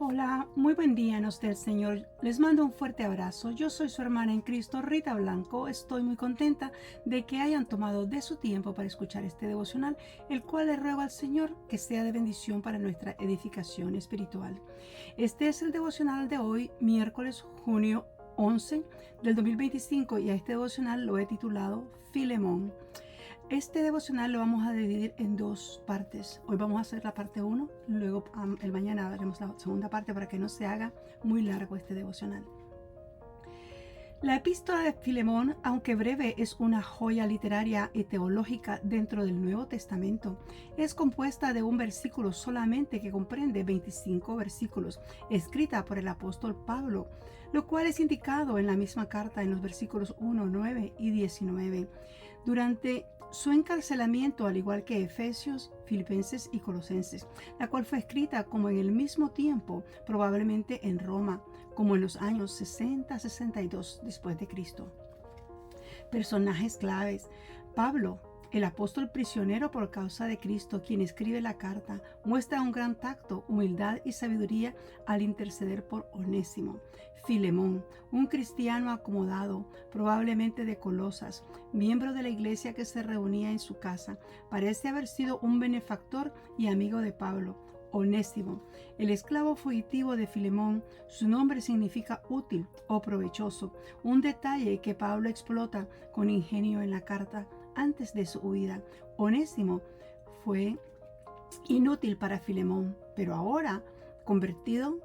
Hola, muy buen día nos del Señor. Les mando un fuerte abrazo. Yo soy su hermana en Cristo, Rita Blanco. Estoy muy contenta de que hayan tomado de su tiempo para escuchar este devocional, el cual le ruego al Señor que sea de bendición para nuestra edificación espiritual. Este es el devocional de hoy, miércoles, junio 11 del 2025, y a este devocional lo he titulado Filemón. Este devocional lo vamos a dividir en dos partes. Hoy vamos a hacer la parte 1, luego el mañana haremos la segunda parte para que no se haga muy largo este devocional. La epístola de Filemón, aunque breve, es una joya literaria y teológica dentro del Nuevo Testamento. Es compuesta de un versículo solamente que comprende 25 versículos, escrita por el apóstol Pablo, lo cual es indicado en la misma carta en los versículos 1, 9 y 19. Durante su encarcelamiento, al igual que Efesios, Filipenses y Colosenses, la cual fue escrita como en el mismo tiempo, probablemente en Roma, como en los años 60-62 después de Cristo. Personajes claves: Pablo, el apóstol prisionero por causa de Cristo, quien escribe la carta, muestra un gran tacto, humildad y sabiduría al interceder por Onésimo. Filemón, un cristiano acomodado, probablemente de Colosas, miembro de la iglesia que se reunía en su casa, parece haber sido un benefactor y amigo de Pablo. Onésimo, el esclavo fugitivo de Filemón, su nombre significa útil o provechoso, un detalle que Pablo explota con ingenio en la carta antes de su huida. Onésimo fue inútil para Filemón, pero ahora, convertido,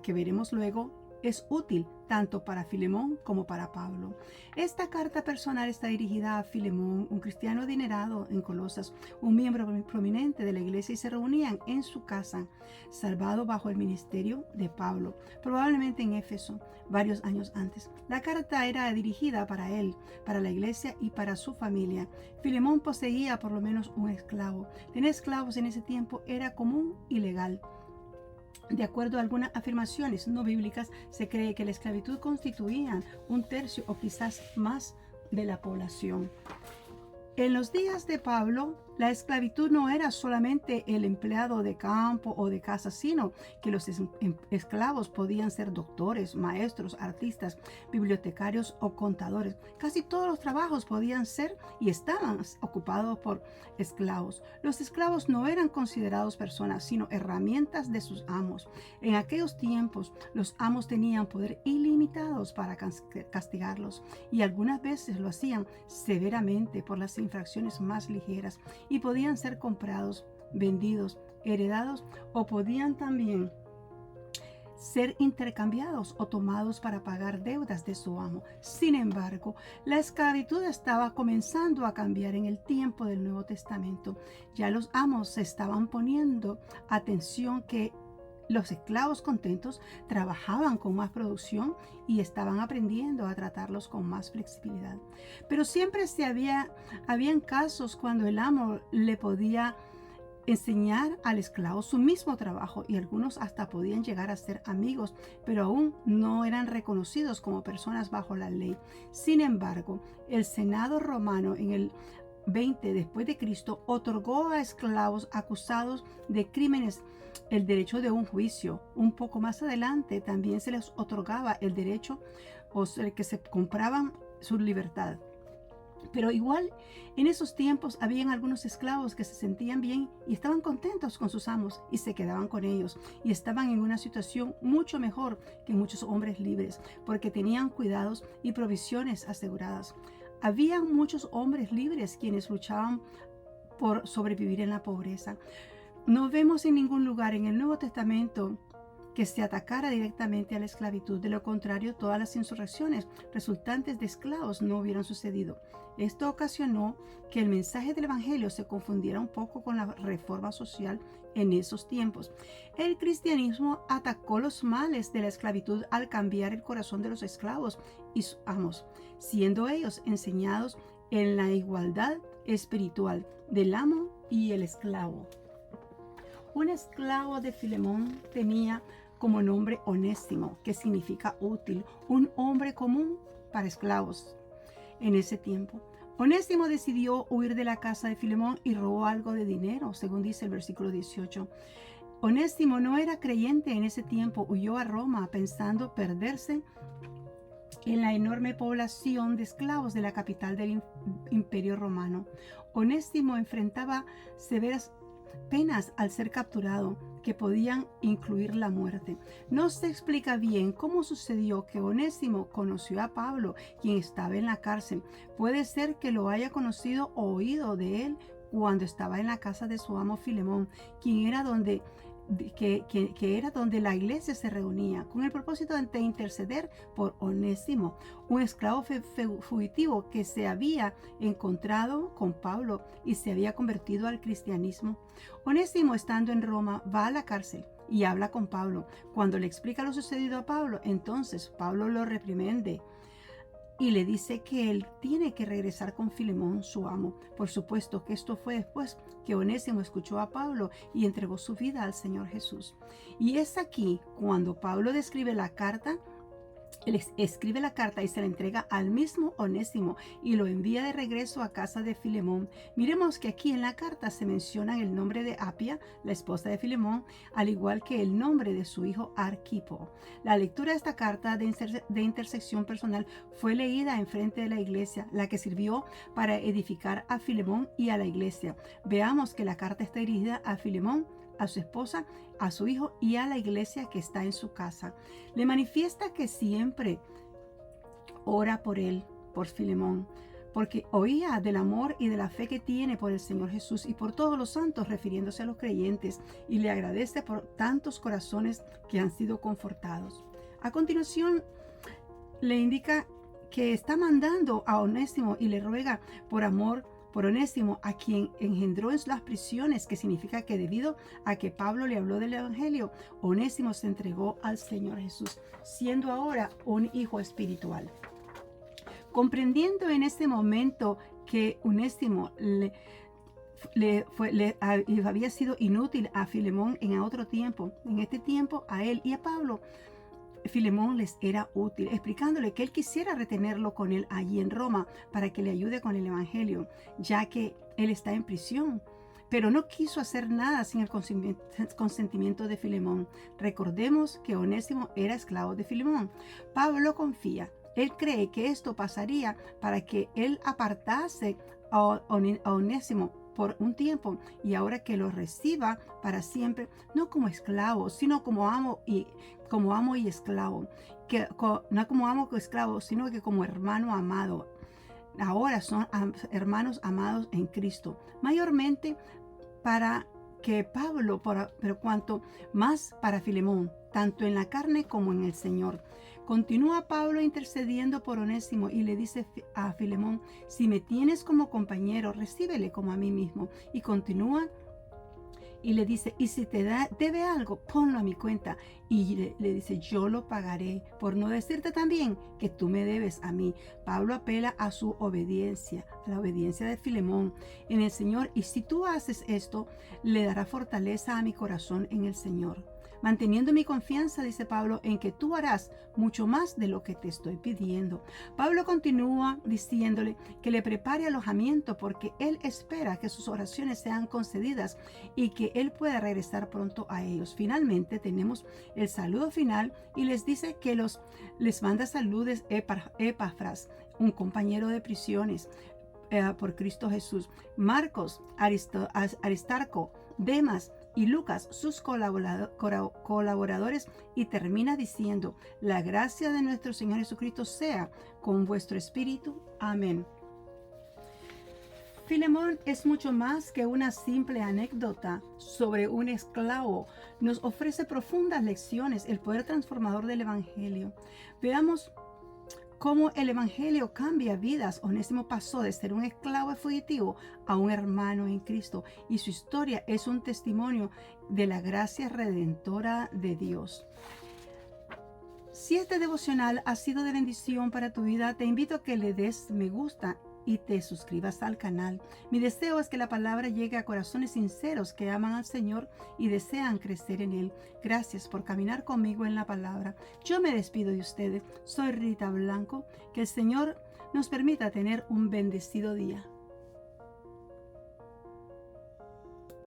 que veremos luego, es útil tanto para Filemón como para Pablo. Esta carta personal está dirigida a Filemón, un cristiano adinerado en Colosas, un miembro prominente de la iglesia, y se reunían en su casa, salvado bajo el ministerio de Pablo, probablemente en Éfeso, varios años antes. La carta era dirigida para él, para la iglesia y para su familia. Filemón poseía por lo menos un esclavo. Tener esclavos en ese tiempo era común y legal. De acuerdo a algunas afirmaciones no bíblicas, se cree que la esclavitud constituía un tercio o quizás más de la población. En los días de Pablo, la esclavitud no era solamente el empleado de campo o de casa, sino que los esclavos podían ser doctores, maestros, artistas, bibliotecarios o contadores. Casi todos los trabajos podían ser y estaban ocupados por esclavos. Los esclavos no eran considerados personas, sino herramientas de sus amos. En aquellos tiempos, los amos tenían poder ilimitados para castigarlos, y algunas veces lo hacían severamente por las infracciones más ligeras, y podían ser comprados, vendidos, heredados, o podían también ser intercambiados o tomados para pagar deudas de su amo. Sin embargo, la esclavitud estaba comenzando a cambiar en el tiempo del Nuevo Testamento. Ya los amos se estaban poniendo atención que los esclavos contentos trabajaban con más producción y estaban aprendiendo a tratarlos con más flexibilidad. Pero siempre habían casos cuando el amo le podía enseñar al esclavo su mismo trabajo, y algunos hasta podían llegar a ser amigos, pero aún no eran reconocidos como personas bajo la ley. Sin embargo, el Senado romano en el 20 después de Cristo otorgó a esclavos acusados de crímenes el derecho de un juicio. Un poco más adelante también se les otorgaba el derecho, o sea, que se compraban su libertad. Pero igual, en esos tiempos habían algunos esclavos que se sentían bien y estaban contentos con sus amos y se quedaban con ellos, y estaban en una situación mucho mejor que muchos hombres libres, porque tenían cuidados y provisiones aseguradas. Había muchos hombres libres quienes luchaban por sobrevivir en la pobreza. No vemos en ningún lugar en el Nuevo Testamento que se atacara directamente a la esclavitud. De lo contrario, todas las insurrecciones resultantes de esclavos no hubieran sucedido. Esto ocasionó que el mensaje del Evangelio se confundiera un poco con la reforma social en esos tiempos. El cristianismo atacó los males de la esclavitud al cambiar el corazón de los esclavos y sus amos, siendo ellos enseñados en la igualdad espiritual del amo y el esclavo. Un esclavo de Filemón tenía como nombre Onésimo, que significa útil, un hombre común para esclavos en ese tiempo. Onésimo decidió huir de la casa de Filemón y robó algo de dinero, según dice el versículo 18. Onésimo no era creyente en ese tiempo, huyó a Roma pensando perderse en la enorme población de esclavos de la capital del Imperio Romano. Onésimo enfrentaba severas penas al ser capturado, que podían incluir la muerte. No se explica bien cómo sucedió que Onésimo conoció a Pablo, quien estaba en la cárcel. Puede ser que lo haya conocido o oído de él cuando estaba en la casa de su amo Filemón, quien era que era donde la iglesia se reunía, con el propósito de interceder por Onésimo, un esclavo fugitivo que se había encontrado con Pablo y se había convertido al cristianismo. Onésimo, estando en Roma, va a la cárcel y habla con Pablo. Cuando le explica lo sucedido a Pablo, entonces Pablo lo reprimende y le dice que él tiene que regresar con Filemón, su amo. Por supuesto que esto fue después que Onésimo escuchó a Pablo y entregó su vida al Señor Jesús. Y es aquí cuando Pablo describe la carta. Él escribe la carta y se la entrega al mismo Onésimo y lo envía de regreso a casa de Filemón. Miremos que aquí en la carta se menciona el nombre de Apia, la esposa de Filemón, al igual que el nombre de su hijo Arquipo. La lectura de esta carta de intersección personal fue leída en frente de la iglesia, la que sirvió para edificar a Filemón y a la iglesia. Veamos que la carta está dirigida a Filemón, a su esposa, a su hijo y a la iglesia que está en su casa. Le manifiesta que siempre ora por él, por Filemón, porque oía del amor y de la fe que tiene por el Señor Jesús y por todos los santos, refiriéndose a los creyentes, y le agradece por tantos corazones que han sido confortados. A continuación, le indica que está mandando a Onésimo y le ruega por amor por Onésimo, a quien engendró en las prisiones, que significa que debido a que Pablo le habló del Evangelio, Onésimo se entregó al Señor Jesús, siendo ahora un hijo espiritual. Comprendiendo en este momento que Onésimo había sido inútil a Filemón en otro tiempo, en este tiempo a él y a Pablo, Filemón les era útil, explicándole que él quisiera retenerlo con él allí en Roma para que le ayude con el Evangelio, ya que él está en prisión. Pero no quiso hacer nada sin el consentimiento de Filemón. Recordemos que Onésimo era esclavo de Filemón. Pablo confía. Él cree que esto pasaría para que él apartase a Onésimo por un tiempo y ahora que lo reciba para siempre, no como esclavo, sino como amo y esclavo, no como amo o esclavo, sino que como hermano amado. Ahora son hermanos amados en Cristo, mayormente para que Pablo, pero cuanto más para Filemón, tanto en la carne como en el Señor. Continúa Pablo intercediendo por Onésimo y le dice a Filemón: si me tienes como compañero, recíbele como a mí mismo. Y continúa y le dice: y si te debe algo, ponlo a mi cuenta. Y le dice: yo lo pagaré, por no decirte también que tú me debes a mí. Pablo apela a su obediencia, a la obediencia de Filemón en el Señor. Y si tú haces esto, le dará fortaleza a mi corazón en el Señor, manteniendo mi confianza, dice Pablo, en que tú harás mucho más de lo que te estoy pidiendo. Pablo continúa diciéndole que le prepare alojamiento porque él espera que sus oraciones sean concedidas y que él pueda regresar pronto a ellos. Finalmente tenemos el saludo final y les dice que les manda saludos Epafras, un compañero de prisiones por Cristo Jesús, Marcos, Aristarco, Demas y Lucas, sus colaboradores, y termina diciendo: la gracia de nuestro Señor Jesucristo sea con vuestro espíritu. Amén. Filemón es mucho más que una simple anécdota sobre un esclavo. Nos ofrece profundas lecciones, el poder transformador del Evangelio. Veamos cómo el Evangelio cambia vidas. Onésimo pasó de ser un esclavo fugitivo a un hermano en Cristo, y su historia es un testimonio de la gracia redentora de Dios. Si este devocional ha sido de bendición para tu vida, te invito a que le des me gusta y te suscribas al canal. Mi deseo es que la palabra llegue a corazones sinceros que aman al Señor y desean crecer en Él. Gracias por caminar conmigo en la palabra. Yo me despido de ustedes. Soy Rita Blanco. Que el Señor nos permita tener un bendecido día.